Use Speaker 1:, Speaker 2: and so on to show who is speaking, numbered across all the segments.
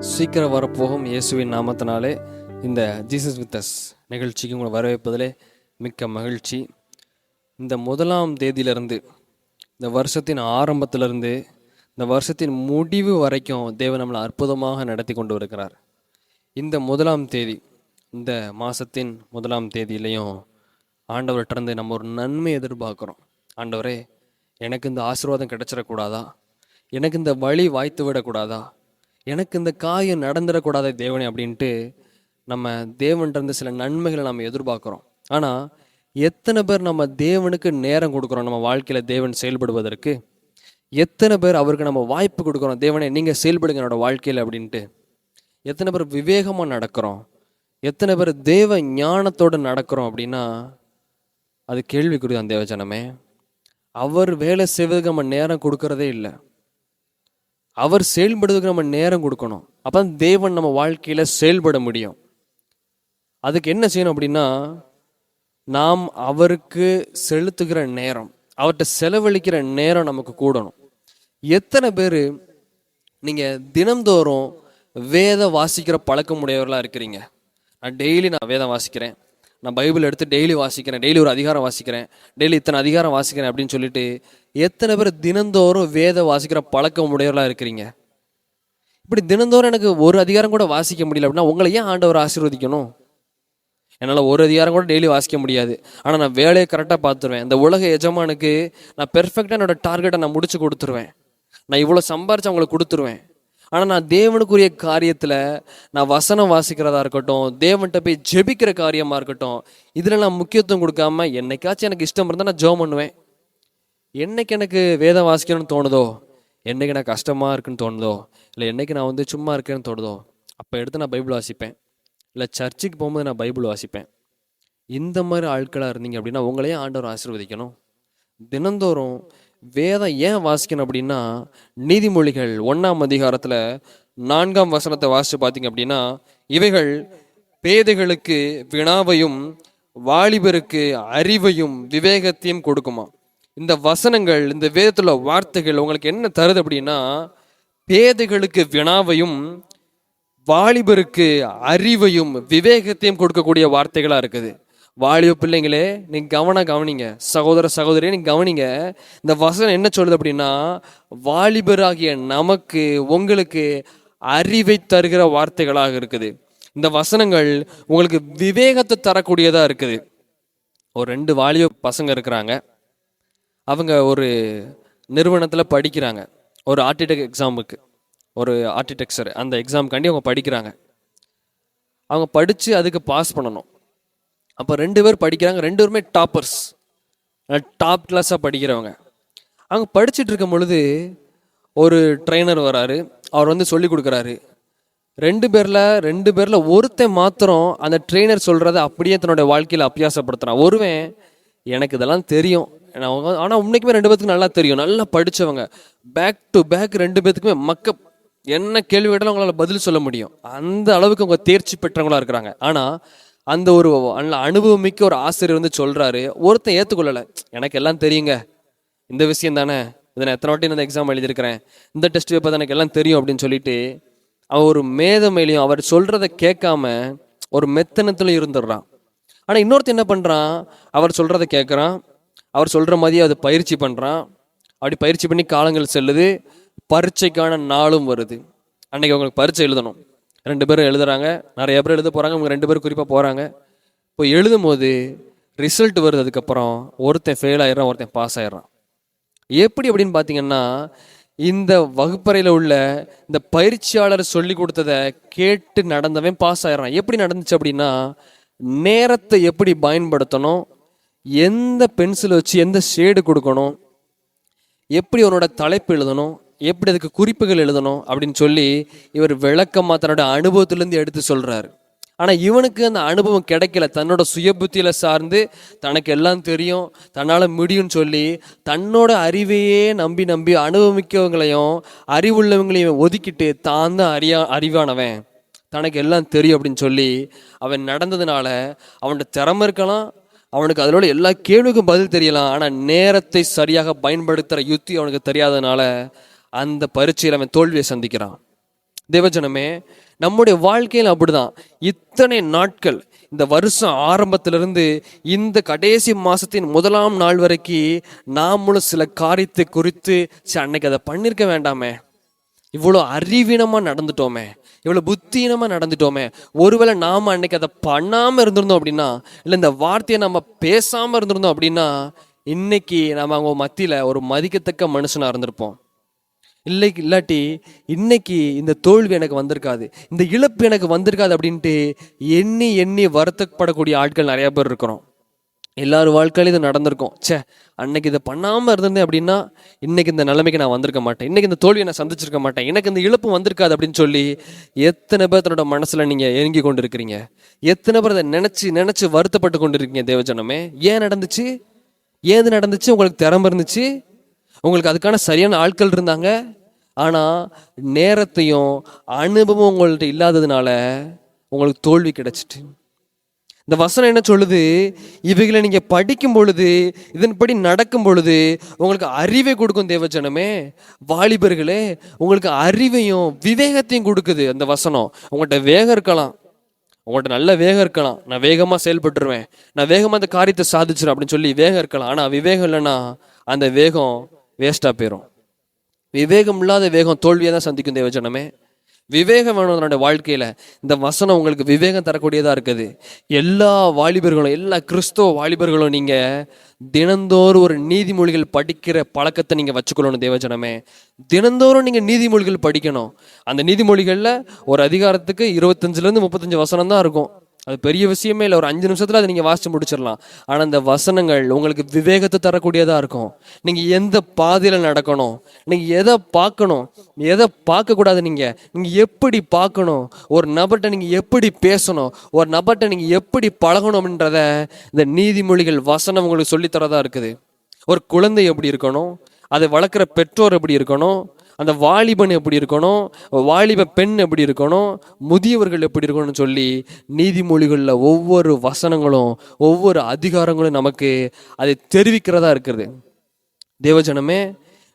Speaker 1: சீக்கிரம் வரப்போகும் இயேசுவின் நாமத்தினாலே இந்த ஜீசஸ் வித் அஸ் நிகழ்ச்சிக்கு உங்களை வரவேற்பதிலே மிக்க மகிழ்ச்சி. இந்த 1ஆம் தேதியிலிருந்து, இந்த வருஷத்தின் ஆரம்பத்திலிருந்து இந்த வருஷத்தின் முடிவு வரைக்கும் தேவன் நம்மளை அற்புதமாக நடத்தி கொண்டு வருகிறார். இந்த 1ஆம் தேதி, இந்த மாதத்தின் 1ஆம் தேதியிலையும் ஆண்டவர்கிட்டருந்து நம்ம ஒரு நன்மை எதிர்பார்க்குறோம். ஆண்டவரே, எனக்கு இந்த ஆசீர்வாதம் கிடைச்சிடக்கூடாதா? எனக்கு இந்த வழி வாய்த்து விடக்கூடாதா? எனக்கு இந்த காரியம் நடந்துடக்கூடாதே தேவனே அப்படின்ட்டு நம்ம தேவன்கிட்ட சில நன்மைகளை நம்ம எதிர்பார்க்குறோம். ஆனால் எத்தனை பேர் நம்ம தேவனுக்கு நேரம் கொடுக்குறோம்? நம்ம வாழ்க்கையில் தேவன் செயல்படுவதற்கு எத்தனை பேர் அவருக்கு நம்ம வாய்ப்பு கொடுக்குறோம்? தேவனே, நீங்கள் செயல்படுங்க என்னோட வாழ்க்கையில் அப்படின்ட்டு. எத்தனை பேர் விவேகமாக நடக்கிறோம்? எத்தனை பேர் தேவ ஞானத்தோடு நடக்கிறோம் அப்படின்னா அது கேள்விக்குறிதான் தேவஜனமே. அவர் வேலை செய்வதற்கு நம்ம நேரம் கொடுக்கறதே இல்லை. அவர் செயல்படுறதுக்கு நம்ம நேரம் கொடுக்கணும். அப்போ தான் தேவன் நம்ம வாழ்க்கையில் செயல்பட முடியும். அதுக்கு என்ன செய்யணும் அப்படின்னா, நாம் அவருக்கு செலுத்துகிற நேரம், அவர்கிட்ட செலவழிக்கிற நேரம் நமக்கு கூடணும். எத்தனை பேர் நீங்கள் தினந்தோறும் வேத வாசிக்கிற பழக்கம் உடையவர்களாக இருக்கிறீங்க? நான் வேதம் வாசிக்கிறேன், நான் பைபிள் எடுத்து டெய்லி வாசிக்கிறேன், டெய்லி ஒரு அதிகாரம் வாசிக்கிறேன், டெய்லி இத்தனை அதிகாரம் வாசிக்கிறேன் அப்படின்னு சொல்லிட்டு எத்தனை பேர் தினந்தோறும் வேத வாசிக்கிற பழக்கம் உடையவர்களாக இருக்கிறீங்க? இப்படி தினந்தோறும் எனக்கு ஒரு அதிகாரம் கூட வாசிக்க முடியல அப்படின்னா உங்களை ஏன் ஆண்டவர் ஆசீர்வதிக்கணும்? என்னால் ஒரு அதிகாரம் கூட டெய்லி வாசிக்க முடியாது, ஆனால் நான் வேலையை கரெக்டாக பார்த்துருவேன். இந்த உலக எஜமானுக்கு நான் பெர்ஃபெக்டாக என்னோட டார்கெட்டை நான் முடிச்சு கொடுத்துருவேன். நான் இவ்வளோ சம்பாரிச்சு அவங்களுக்கு கொடுத்துருவேன். ஆனால் நான் தேவனுக்குரிய காரியத்தில் நான் வசனம் வாசிக்கிறதா இருக்கட்டும், தேவன்கிட்ட போய் ஜெபிக்கிற காரியமாக இருக்கட்டும், இதில் நான் முக்கியத்துவம் கொடுக்காம என்னைக்காச்சும் எனக்கு இஷ்டம் இருந்தால் நான் ஜெபம் பண்ணுவேன். என்னைக்கு எனக்கு வேதம் வாசிக்கணும்னு தோணுதோ, என்னைக்கு எனக்கு கஷ்டமாக இருக்குன்னு தோணுதோ, இல்லை என்னைக்கு நான் சும்மா இருக்கேன்னு தோணுதோ, அப்போ எடுத்து நான் பைபிள் வாசிப்பேன். இல்லை சர்ச்சுக்கு போகும்போது நான் பைபிள் வாசிப்பேன். இந்த மாதிரி ஆட்களாக இருந்தீங்க அப்படின்னா உங்களையும் ஆண்டவர் ஆசீர்வதிக்கணும். தினந்தோறும் வேதம் ஏன் வாசிக்கணும் அப்படின்னா, நீதிமொழிகள் 1ஆம் அதிகாரத்தில் 4ஆம் வசனத்தை வாசித்து பார்த்தீங்க அப்படின்னா, இவைகள் பேதைகளுக்கு வினாவையும் வாலிபருக்கு அறிவையும் விவேகத்தையும் கொடுக்குமா. இந்த வசனங்கள், இந்த வேதத்துல வார்த்தைகள் உங்களுக்கு என்ன தருது அப்படின்னா, பேதைகளுக்கு வினாவையும் வாலிபருக்கு அறிவையும் விவேகத்தையும் கொடுக்கக்கூடிய வார்த்தைகளா இருக்குது. வாலிப பிள்ளைங்களே, நீங்க கவனிங்க. சகோதர சகோதரியே, நீங்க கவனிங்க. இந்த வசனம் என்ன சொல்லுது அப்படின்னா, வாலிபராகிய நமக்கு, உங்களுக்கு அறிவை தருகிற வார்த்தைகளாக இருக்குது. இந்த வசனங்கள் உங்களுக்கு விவேகத்தை தரக்கூடியதா இருக்குது. ஒரு 2 வாலிப பசங்க இருக்கிறாங்க. அவங்க ஒரு நிறுவனத்தில் படிக்கிறாங்க. ஒரு ஆர்கிடெக்ட் எக்ஸாமுக்கு, ஒரு ஆர்கிடெக்சர் அந்த எக்ஸாமுக்காண்டி அவங்க படிக்கிறாங்க. அவங்க படித்து அதுக்கு பாஸ் பண்ணணும். அப்போ 2 பேர் படிக்கிறாங்க. 2 பேருமே டாப்பர்ஸ், டாப் கிளாஸாக படிக்கிறவங்க. அவங்க படிச்சுட்டு இருக்கும் பொழுது ஒரு ட்ரெயினர் வராரு. அவர் சொல்லி கொடுக்குறாரு. 2 பேரில் ஒருத்தன் மாத்திரம் அந்த ட்ரெயினர் சொல்கிறத அப்படியே தன்னோட வாழ்க்கையில் அபியாசப்படுத்துகிறான். ஒருவன் எனக்கு இதெல்லாம் தெரியும், ஆனால் உண்மைக்குமே 2 பேத்துக்கு நல்லா தெரியும், நல்லா படித்தவங்க, பேக் டு பேக் 2 பேத்துக்குமே என்ன கேள்வி கேட்டாலும் அவங்களால பதில் சொல்ல முடியும். அந்த அளவுக்கு அவங்க தேர்ச்சி பெற்றவங்களா இருக்கிறாங்க. ஆனால் அந்த ஒரு அனுபவமிக்க ஒரு ஆசிரியர் சொல்றாரு. ஒருத்தன் ஏற்றுக்கொள்ளலை. எனக்கு எல்லாம் தெரியுங்க, இந்த விஷயம் தானே, இதை நான் எத்தனை வாட்டி இந்த எக்ஸாம் எழுதியிருக்கிறேன், இந்த டெஸ்ட் பேப்பர் எனக்கு எல்லாம் தெரியும் அப்படின்னு சொல்லிட்டு அவன் ஒரு மேதமையிலையும் அவர் சொல்றதை கேட்காம ஒரு மெத்தனத்துல இருந்துடுறான். ஆனால் இன்னொருத்தன் என்ன பண்றான், அவர் சொல்றதை கேட்குறான், அவர் சொல்ற மாதிரியே அதை பயிற்சி பண்றான். அப்படி பயிற்சி பண்ணி காலங்கள் செல்லுது. பரீட்சைக்கான நாளும் வருது. அன்னைக்கு அவங்களுக்கு பரீட்சை எழுதணும். 2 பேரும் எழுதுறாங்க. நிறைய பேர் எழுத போகிறாங்க. அவங்க 2 பேரும் குறிப்பாக போகிறாங்க. இப்போ எழுதும் போது ரிசல்ட் வருது. அதுக்கப்புறம் ஒருத்தன் ஃபெயில் ஆயிடுறான், ஒருத்தன் பாஸ் ஆயிடுறான். எப்படி அப்படின்னு பார்த்தீங்கன்னா, இந்த வகுப்பறையில் உள்ள இந்த பயிற்சியாளர் சொல்லி கொடுத்ததை கேட்டு நடந்தவன் பாஸ் ஆயிடுறான். எப்படி நடந்துச்சு அப்படின்னா, நேரத்தை எப்படி பயன்படுத்தணும், எந்த பென்சில் வச்சு எந்த ஷேடு கொடுக்கணும், எப்படி அவனோட தலைப்பு எழுதணும், எப்படி அதுக்கு குறிப்புகள் எழுதணும் அப்படின்னு சொல்லி இவர் விளக்கமாக தன்னோட அனுபவத்திலேருந்து எடுத்து சொல்கிறாரு. ஆனால் இவனுக்கு அந்த அனுபவம் கிடைக்கல. தன்னோட சுய புத்தியில் சார்ந்து தனக்கு எல்லாம் தெரியும், தன்னால் முடியும்னு சொல்லி தன்னோட அறிவையே நம்பி அனுபவிக்கவங்களையும் அறிவுள்ளவங்களையும் ஒதுக்கிட்டு தான் தான் அறிவானவன், தனக்கு எல்லாம் தெரியும் அப்படின்னு சொல்லி அவன் நடந்ததுனால அவனோட திறமை இருக்கலாம், அவனுக்கு அதோட எல்லா கேள்விக்கும் பதில் தெரியலாம், ஆனால் நேரத்தை சரியாக பயன்படுத்துகிற யுக்தி அவனுக்கு தெரியாதனால அந்த பரீட்சையில் அவன் தோல்வியை சந்திக்கிறான். தேவஜனமே, நம்முடைய வாழ்க்கையில் அப்படிதான். இத்தனை நாட்கள், இந்த வருஷம் ஆரம்பத்திலிருந்து இந்த கடைசி மாசத்தின் 1ஆம் நாள் வரைக்கும் நாமளும் சில காரியத்தை குறித்து அன்னைக்கு அதை பண்ணிருக்க வேண்டாமே, இவ்வளோ அறிவீனமா நடந்துட்டோமே, இவ்வளோ புத்தீனமா நடந்துட்டோமே, ஒருவேளை நாம அன்னைக்கு அதை பண்ணாம இருந்திருந்தோம் அப்படின்னா, இல்லை இந்த வார்த்தையை நம்ம பேசாம இருந்திருந்தோம் அப்படின்னா, இன்னைக்கு நம்ம அவங்க மத்தியில ஒரு மதிக்கத்தக்க மனுஷனா இருந்திருப்போம். இல்லாட்டி இன்னைக்கு இந்த தோல்வி எனக்கு வந்திருக்காது, இந்த இழப்பு எனக்கு வந்திருக்காது அப்படின்ட்டு எண்ணி எண்ணி வருத்தப்படக்கூடிய ஆட்கள் நிறைய பேர் இருக்கிறோம். எல்லாரும் வாழ்க்கையிலும் இது நடந்திருக்கும். அன்னைக்கு இதை பண்ணாமல் இருந்திருந்தேன் அப்படின்னா இன்னைக்கு இந்த நிலைமைக்கு நான் வந்திருக்க மாட்டேன், இன்னைக்கு இந்த தோல்வியை நான் சந்திச்சிருக்க மாட்டேன், எனக்கு இந்த இழப்பு வந்திருக்காது அப்படின்னு சொல்லி எத்தனை பேர் தன்னோட மனசுல நீங்க ஏங்கி கொண்டு இருக்கிறீங்க? எத்தனை பேர் அதை நினைச்சு நினைச்சு வருத்தப்பட்டு கொண்டு இருக்கீங்க? தேவஜனமே, ஏன் நடந்துச்சு? ஏது நடந்துச்சு? உங்களுக்கு திறமை இருந்துச்சு, உங்களுக்கு அதுக்கான சரியான ஆட்கள் இருந்தாங்க, ஆனா நேரத்தையும் அனுபவம் உங்கள்ட்ட இல்லாததுனால உங்களுக்கு தோல்வி கிடைச்சிட்டு. இந்த வசனம் என்ன சொல்லுது? இவைகளை நீங்க படிக்கும் பொழுது, இதன்படி நடக்கும் பொழுது உங்களுக்கு அறிவை கொடுக்கும். தேவஜனமே, வாலிபர்களே, உங்களுக்கு அறிவையும் விவேகத்தையும் கொடுக்குது அந்த வசனம். உங்கள்கிட்ட வேகம் இருக்கலாம், உங்கள்கிட்ட நல்ல வேகம் இருக்கலாம், நான் வேகமா செயல்பட்டுருவேன், நான் வேகமா அந்த காரியத்தை சாதிச்சிடும் அப்படின்னு சொல்லி வேகம் இருக்கலாம். ஆனா விவேகம் இல்லைன்னா அந்த வேகம் வேஸ்டா போயிடும். விவேகம் இல்லாத வேகம் தோல்வியை தான் சந்திக்கும். தேவஜனமே, விவேகம் வேணும் அதனுடைய வாழ்க்கையில. இந்த வசனம் உங்களுக்கு விவேகம் தரக்கூடியதா இருக்குது. எல்லா வாலிபர்களும், எல்லா கிறிஸ்தவ வாலிபர்களும் நீங்க தினந்தோறும் ஒரு நீதிமொழிகள் படிக்கிற பழக்கத்தை நீங்க வச்சுக்கொள்ளணும். தேவஜனமே, தினந்தோறும் நீங்க நீதிமொழிகள் படிக்கணும். அந்த நீதிமொழிகள்ல ஒரு அதிகாரத்துக்கு 25 35 வசனம் தான் இருக்கும். அது பெரிய விஷயமே இல்லை, ஒரு 5 நிமிஷத்துல அதை நீங்க வாசிச்சு முடிச்சிடலாம். ஆனா இந்த வசனங்கள் உங்களுக்கு விவேகத்தை தரக்கூடியதா இருக்கும். நீங்க எந்த பாதையில நடக்கணும், நீங்க எதை பார்க்கணும், எதை பார்க்க கூடாது, நீங்க எப்படி பார்க்கணும், ஒரு நபர்கிட்ட நீங்க எப்படி பேசணும், ஒரு நபர்கிட்ட நீங்க எப்படி பழகணும்ன்றத இந்த நீதிமொழிகள் வசனம் உங்களுக்கு சொல்லித்தரதா இருக்குது. ஒரு குழந்தை எப்படி இருக்கணும், அதை வளர்க்குற பெற்றோர் எப்படி இருக்கணும், அந்த வாலிபன் எப்படி இருக்கணும், வாலிப பெண் எப்படி இருக்கணும், முதியவர்கள் எப்படி இருக்கணும்னு சொல்லி நீதிமொழிகளில் ஒவ்வொரு வசனங்களும் ஒவ்வொரு அதிகாரங்களும் நமக்கு அதை தெரிவிக்கிறதா இருக்குது. தேவஜனமே,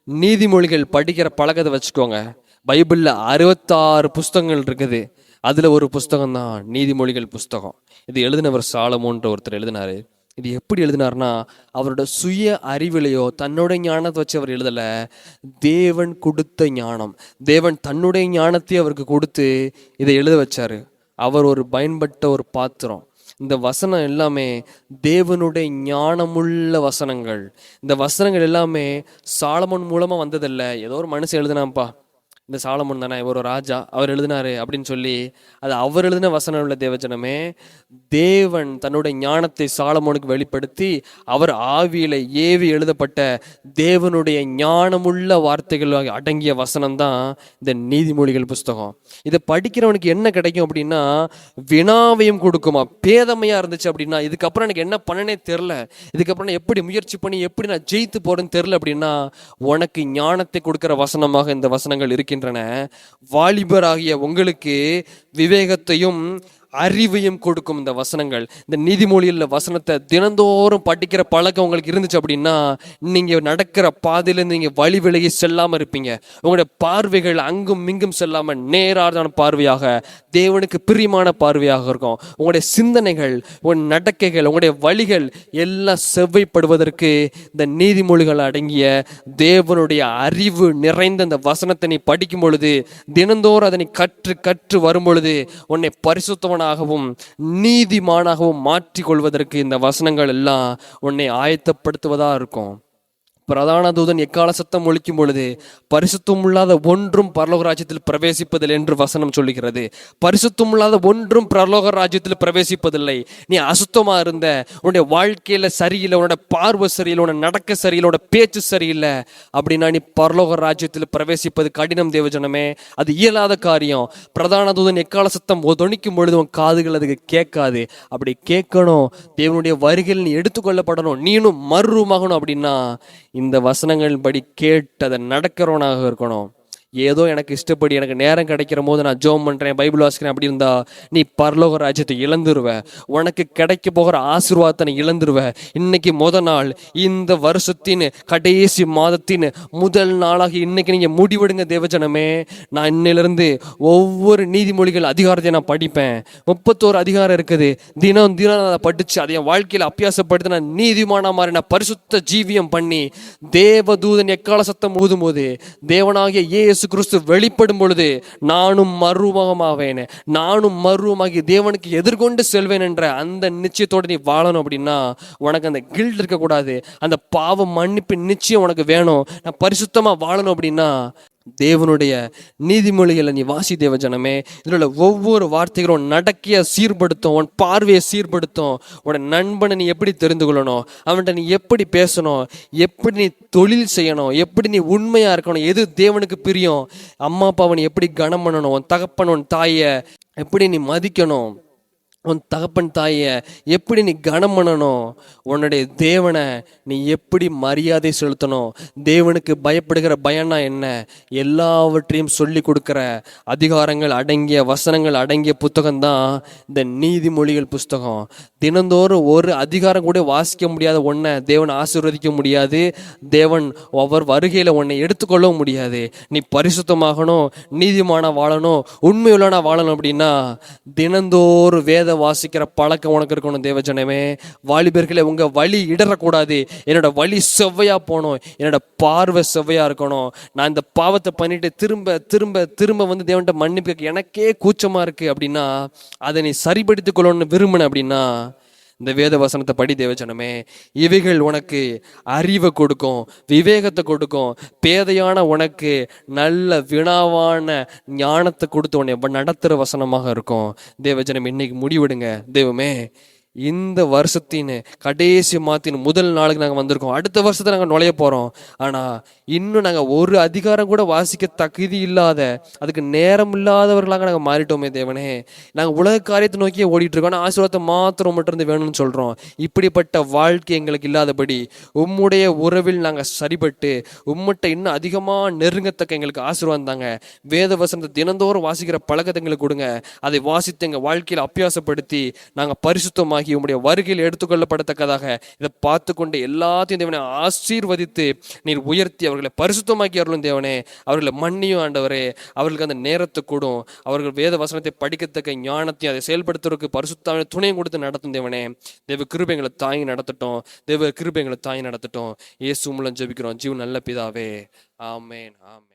Speaker 1: நீதிமொழிகள் படிக்கிற பழக்கத்தை வச்சுக்கோங்க. பைபிளில் 66 புஸ்தகங்கள் இருக்குது. அதுல ஒரு புஸ்தகம் தான் நீதிமொழிகள் புஸ்தகம். இது எழுதினவர் சாலமோன்ற ஒருத்தர் எழுதினாரு. இது எப்படி எழுதினார்னா, அவரோட சுய அறிவிலையோ தன்னோட ஞானத்தை வச்சு அவர் எழுதல, தேவன் கொடுத்த ஞானம், தேவன் தன்னுடைய ஞானத்தை அவருக்கு கொடுத்து இதை எழுத வச்சாரு. அவர் ஒரு பயன்பட்ட ஒரு பாத்திரம். இந்த வசனம் எல்லாமே தேவனுடைய ஞானமுள்ள வசனங்கள். இந்த வசனங்கள் எல்லாமே சாலமோன் மூலமா வந்ததில்லை, ஏதோ ஒரு மனுஷன் எழுதினான்ப்பா, இந்த சாலமோன் தானே, இவர் ஒரு ராஜா, அவர் எழுதினாரு அப்படின்னு சொல்லி அது அவர் எழுதின வசனம் உள்ள. தேவஜனமே, தேவன் தன்னுடைய ஞானத்தை சாலமோனுக்கு வெளிப்படுத்தி அவர் ஆவியில ஏவி எழுதப்பட்ட தேவனுடைய ஞானமுள்ள வார்த்தைகள் அடங்கிய வசனம் தான் இந்த நீதிமொழிகள் புஸ்தகம். இதை படிக்கிறவனுக்கு என்ன கிடைக்கும் அப்படின்னா, வினாவையும் கொடுக்குமா. பேதமையா இருந்துச்சு அப்படின்னா, இதுக்கப்புறம் எனக்கு என்ன பண்ணனே தெரில, இதுக்கப்புறம் நான் எப்படி முயற்சி பண்ணி எப்படி நான் ஜெயித்து போறேன்னு தெரில அப்படின்னா, உனக்கு ஞானத்தை கொடுக்கிற வசனமாக இந்த வசனங்கள் இருக்கின்றன. வாலிபராகிய உங்களுக்கு விவேகத்தையும் அறிவையும் கொடுக்கும் இந்த வசனங்கள். இந்த நீதிமொழியில் வசனத்தை தினந்தோறும் படிக்கிற பழக்கம் உங்களுக்கு இருந்துச்சு அப்படின்னா, நீங்க நடக்கிற பாதையிலேருந்து நீங்க வழி விலகி செல்லாம இருப்பீங்க. உங்களுடைய பார்வைகள் அங்கும் இங்கும் செல்லாம நேரான பார்வையாக, தேவனுக்கு பிரியமான பார்வையாக இருக்கும். உங்களுடைய சிந்தனைகள், உங்களுடைய நடக்கைகள், உங்களுடைய வழிகள் எல்லாம் செவ்வைப்படுவதற்கு இந்த நீதிமொழிகள் அடங்கிய தேவனுடைய அறிவு நிறைந்த இந்த வசனத்தை நீ படிக்கும் பொழுது, தினந்தோறும் அதனை கற்று கற்று வரும் பொழுது உன்னை பரிசுத்தவனாகவும் நீதிமானாகவும் மாற்றிக்கொள்வதற்கு இந்த வசனங்கள் எல்லாம் உன்னை ஆயத்தப்படுத்துவதா இருக்கும். பிரதான தூதன் எக்கால சத்தம் ஒலிக்கும் பொழுது பரிசுத்தம் இல்லாத ஒன்றும் பரலோக ராஜ்யத்தில் பிரவேசிப்பதில்லை என்று வசனம் சொல்லுகிறது. பரிசுத்தம் இல்லாத ஒன்றும் பரலோக ராஜ்யத்தில் பிரவேசிப்பதில்லை. நீ அசுத்தமா இருந்த, உன்னுடைய வாழ்க்கையில சரியில்லை, உன்னோட பார்வை சரியில்லை, உன்னோட நடக்க சரியில்லை, உன்னோட பேச்சு சரியில்லை அப்படின்னா நீ பரலோக ராஜ்யத்தில் பிரவேசிப்பது கடினம். தேவஜனமே, அது இயலாத காரியம். பிரதான தூதன் எக்கால சத்தம் தொனிக்கும் பொழுது உன் காதுகள் அதுக்கு கேட்காது. அப்படி கேட்கணும், தேவனுடைய வருகையில் நீ எடுத்துக்கொள்ளப்படணும், நீனும் மறுரூபமாகணும் அப்படின்னா இந்த வசனங்கள் படி கேட்டு அதை நடக்கிறவனாக இருக்கணும். ஏதோ எனக்கு இஷ்டப்படி எனக்கு நேரம் கிடைக்கிற போது நான் ஜெபம் பண்ணுறேன், பைபிள் வாசிக்கிறேன் அப்படி இருந்தா நீ பரலோக ராஜ்யத்தை இழந்துருவ. உனக்கு கிடைக்க போகிற ஆசீர்வாதத்தை நீ இழந்துருவ. இன்னைக்கு நாள், இந்த வருஷத்தின் கடைசி மாதத்தின் முதல் நாளாக இன்னைக்கு நீங்கள் முடிவெடுங்க தேவஜனமே. நான் இன்னிலிருந்து ஒவ்வொரு நீதிமொழிகள் அதிகாரத்தை நான் படிப்பேன். 31 அதிகாரம் இருக்குது. தினம் தினம் அதை படித்து அதை என் வாழ்க்கையில் அபியாசப்படுத்தி நான் நீதிமானா மாதிரி நான் பரிசுத்த ஜீவியம் பண்ணி தேவதூதன் எக்கால சத்தம் ஊதும் போது தேவனாகிய இயேசு கிறிஸ்து வெளிப்படும் பொழுது நானும் மறுமுகமாவேன், நானும் மறுமுகமாகி தேவனுக்கு எதிர்கொண்டு செல்வேன் என்ற அந்த நிச்சயத்தோடு நீ வாழணும். அப்படின்னா உனக்கு அந்த கில்ட் இருக்கக்கூடாது, அந்த பாவ மன்னிப்பு நிச்சயம் உனக்கு வேணும். நான் பரிசுத்தமாக வாழணும் அப்படின்னா தேவனுடைய நீதிமொழிகளை நீ வாசி தேவஜனமே. இதில் ஒவ்வொரு வார்த்தைகளும் நடக்கையை சீர்படுத்தும், உன் பார்வையை சீர்படுத்தும். உன் நண்பனை நீ எப்படி தெரிந்து கொள்ளணும், அவன்கிட்ட நீ எப்படி பேசணும், எப்படி நீ தொழில் செய்யணும், எப்படி நீ உண்மையாக இருக்கணும், எது தேவனுக்கு பிரியம், அம்மா அப்பாவை நீ எப்படி கனம் பண்ணணும், உன் தகப்பன் உன் தாயை எப்படி நீ மதிக்கணும், உன் தகப்பன் தாயை எப்படி நீ கனம் பண்ணணும், உன்னுடைய தேவனை நீ எப்படி மரியாதை செலுத்தணும், தேவனுக்கு பயப்படுகிற பயனா என்ன, எல்லாவற்றையும் சொல்லி கொடுக்குற அதிகாரங்கள் அடங்கிய வசனங்கள் அடங்கிய புத்தகம்தான் இந்த நீதிமொழிகள் புஸ்தகம். தினந்தோறும் ஒரு அதிகாரம் கூட வாசிக்க முடியாத ஒன்றை தேவன் ஆசீர்வதிக்க முடியாது. தேவன் ஒவ்வொரு வருகையில் உன்னை எடுத்துக்கொள்ளவும் முடியாது. நீ பரிசுத்தமாகணும், நீதிமானா வாழணும், உண்மையுள்ளனா வாழணும் அப்படின்னா தினந்தோறும் வேத வாசிக்கிற பழக்கம் உனக்கு இருக்கணும் தேவஜனமே. வாலிபர்களே, உங்க வழி இடறக்கூடாது. என்னோட வழி செவ்வையா போகணும், என்னோட பார்வை செவ்வையா இருக்கணும். நான் இந்த பாவத்தை பண்ணிட்டு திரும்ப திரும்ப திரும்ப வந்து தேவன்கிட்ட மன்னிப்பு எனக்கே கூச்சமா இருக்கு அப்படின்னா அதை நீ சரிபடுத்திக் கொள்ளணும்னு விரும்பின அப்படின்னா இந்த வேத வசனத்தை படி தேவஜனமே. இவைகள் உனக்கு அறிவை கொடுக்கும், விவேகத்தை கொடுக்கும், பேதையான உனக்கு நல்ல வினாவான ஞானத்தை கொடுத்து உன்னை நடத்துகிற வசனமாக இருக்கும் தேவஜனம். இன்னைக்கு முடிவெடுங்க தேவமே. இந்த வருஷத்தின் கடைசி மாதத்தின் முதல் நாளுக்கு நாங்கள் வந்திருக்கோம். அடுத்த வருஷத்தை நாங்கள் நுழைய போகிறோம். ஆனால் இன்னும் நாங்கள் ஒரு அதிகாரம் கூட வாசிக்க தகுதி இல்லாத, அதுக்கு நேரம் இல்லாதவர்களாக நாங்கள் மாறிட்டோமே தேவனே. நாங்கள் உலக காரியத்தை நோக்கியே ஓடிட்டு இருக்கோம். ஆனால் ஆசீர்வாதத்தை மாத்திரம் மட்டும் வேணும்னு சொல்கிறோம். இப்படிப்பட்ட வாழ்க்கை எங்களுக்கு இல்லாதபடி உம்முடைய உறவில் நாங்கள் சரிபட்டு உம்மிட்ட இன்னும் அதிகமாக நெருங்கத்தக்க எங்களுக்கு ஆசீர்வாதம் தாங்க. வேத வசனத்தை தினந்தோறும் வாசிக்கிற பழக்கத்தை எங்களுக்கு கொடுங்க. அதை வாசித்து எங்கள் வாழ்க்கையில் அபியாசப்படுத்தி நாங்கள் பரிசுத்தமாக உம்முடைய வருகையில் எடுத்துக்கொள்ளப்படத்தக்கதாக இதை பார்த்து கொண்டு எல்லாத்தையும் தேவனை ஆசீர்வதித்து நீர் உயர்த்தி அவர்களை பரிசுத்தமாக்கி அருளும் தேவனே. அவர்களை மன்னியும் ஆண்டவரே. அவர்களுக்கு அந்த நேரத்தை கூடும். அவர்கள் வேத வசனத்தை படிக்கத்தக்க ஞானத்தையும் அதை செயல்படுத்துவதற்கு பரிசுத்தாவின் துணையும் கொடுத்து நடத்தும் தேவனே. தேவ கிருபைகளை தாங்கி நடத்தட்டும். தேவ கிருபைகளை தாங்கி நடத்தட்டும். இயேசு மூலம் ஜெபிக்கிறோம் ஜீவன் நல்ல பிதாவே. ஆமேன், ஆமேன்.